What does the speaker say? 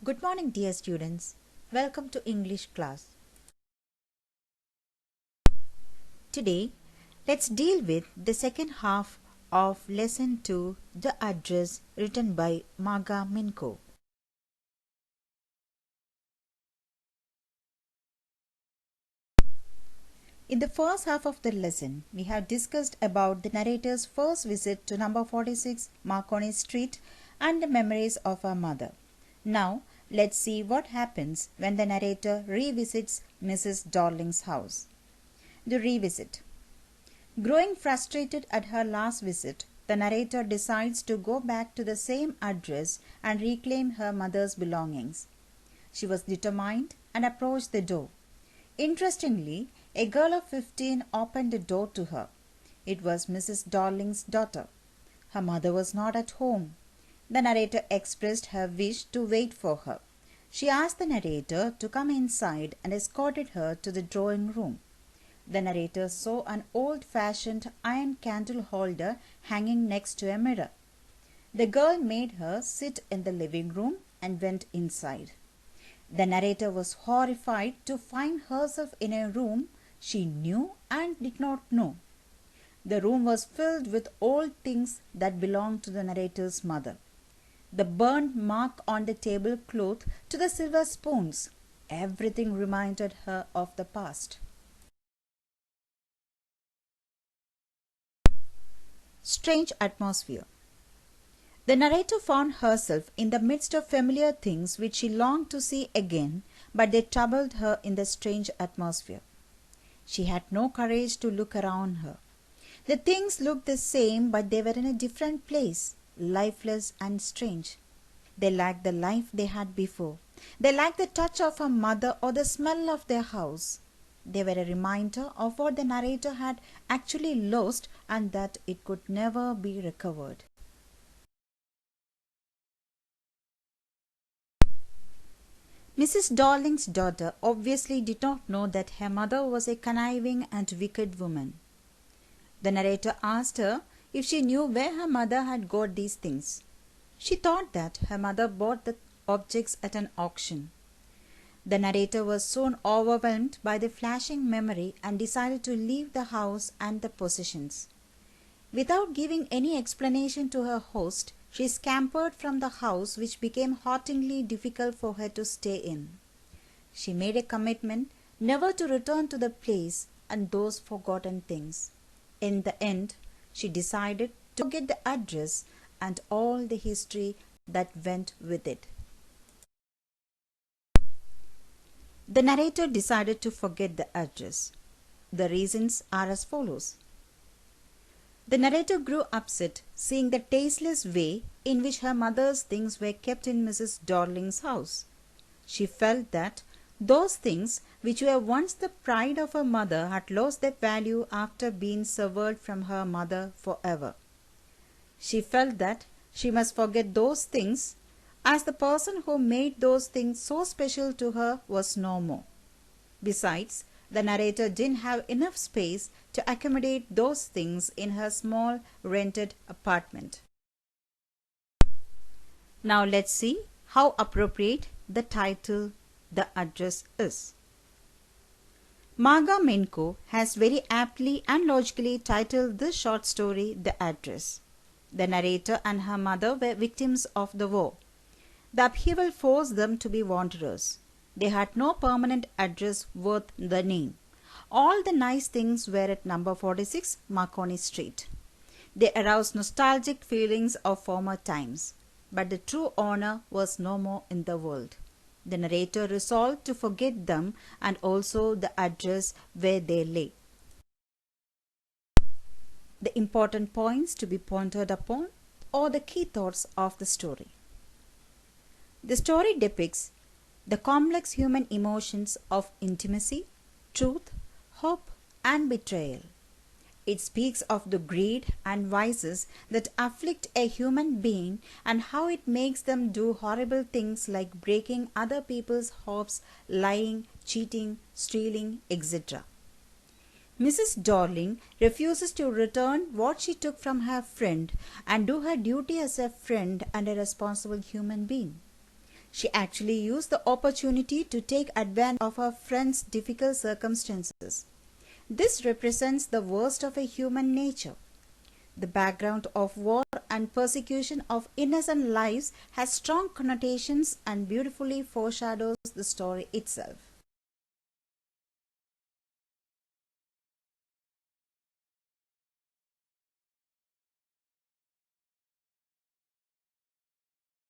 Good morning, dear students. Welcome to English class. Today, let's deal with the second half of lesson 2, The Address, written by Marga Minko. In the first half of the lesson, we have discussed about the narrator's first visit to number 46 Marconi Street and the memories of her mother. Now, let's see what happens when the narrator revisits Mrs. Darling's house. The revisit. Growing frustrated at her last visit, the narrator decides to go back to the same address and reclaim her mother's belongings. She was determined and approached the door. Interestingly, a girl of 15 opened the door to her. It was Mrs. Darling's daughter. Her mother was not at home. The narrator expressed her wish to wait for her. She asked the narrator to come inside and escorted her to the drawing room. The narrator saw an old-fashioned iron candle holder hanging next to a mirror. The girl made her sit in the living room and went inside. The narrator was horrified to find herself in a room she knew and did not know. The room was filled with old things that belonged to the narrator's mother. The burnt mark on the tablecloth to the silver spoons, everything reminded her of the past. Strange atmosphere. The narrator found herself in the midst of familiar things which she longed to see again, but they troubled her in the strange atmosphere. She had no courage to look around her. The things looked the same, but they were in a different place, lifeless and strange. They lacked the life they had before. They lacked the touch of her mother or the smell of their house. They were a reminder of what the narrator had actually lost and that it could never be recovered. Mrs. Darling's daughter obviously did not know that her mother was a conniving and wicked woman. The narrator asked her if she knew where her mother had got these things. She thought that her mother bought the objects at an auction. The narrator was soon overwhelmed by the flashing memory and decided to leave the house and the possessions. Without giving any explanation to her host, she scampered from the house, which became hauntingly difficult for her to stay in. She made a commitment never to return to the place and those forgotten things. In the end, she decided to forget the address and all the history that went with it. The narrator decided to forget the address. The reasons are as follows. The narrator grew upset seeing the tasteless way in which her mother's things were kept in Mrs. Darling's house. She felt that those things which were once the pride of her mother had lost their value after being severed from her mother forever. She felt that she must forget those things, as the person who made those things so special to her was no more. Besides, the narrator didn't have enough space to accommodate those things in her small rented apartment. Now let's see how appropriate the title The Address is. Marga Minko has very aptly and logically titled this short story The Address. The narrator and her mother were victims of the war. The upheaval forced them to be wanderers. They had no permanent address worth the name. All the nice things were at number 46 Marconi Street. They aroused nostalgic feelings of former times, but the true owner was no more in the world. The narrator resolved to forget them and also the address where they lay. The important points to be pointed upon or the key thoughts of the story. The story depicts the complex human emotions of intimacy, truth, hope, and betrayal. It speaks of the greed and vices that afflict a human being and how it makes them do horrible things like breaking other people's hopes, lying, cheating, stealing, etc. Mrs. Darling refuses to return what she took from her friend and do her duty as a friend and a responsible human being. She actually used the opportunity to take advantage of her friend's difficult circumstances. This represents the worst of a human nature. The background of war and persecution of innocent lives has strong connotations and beautifully foreshadows the story itself.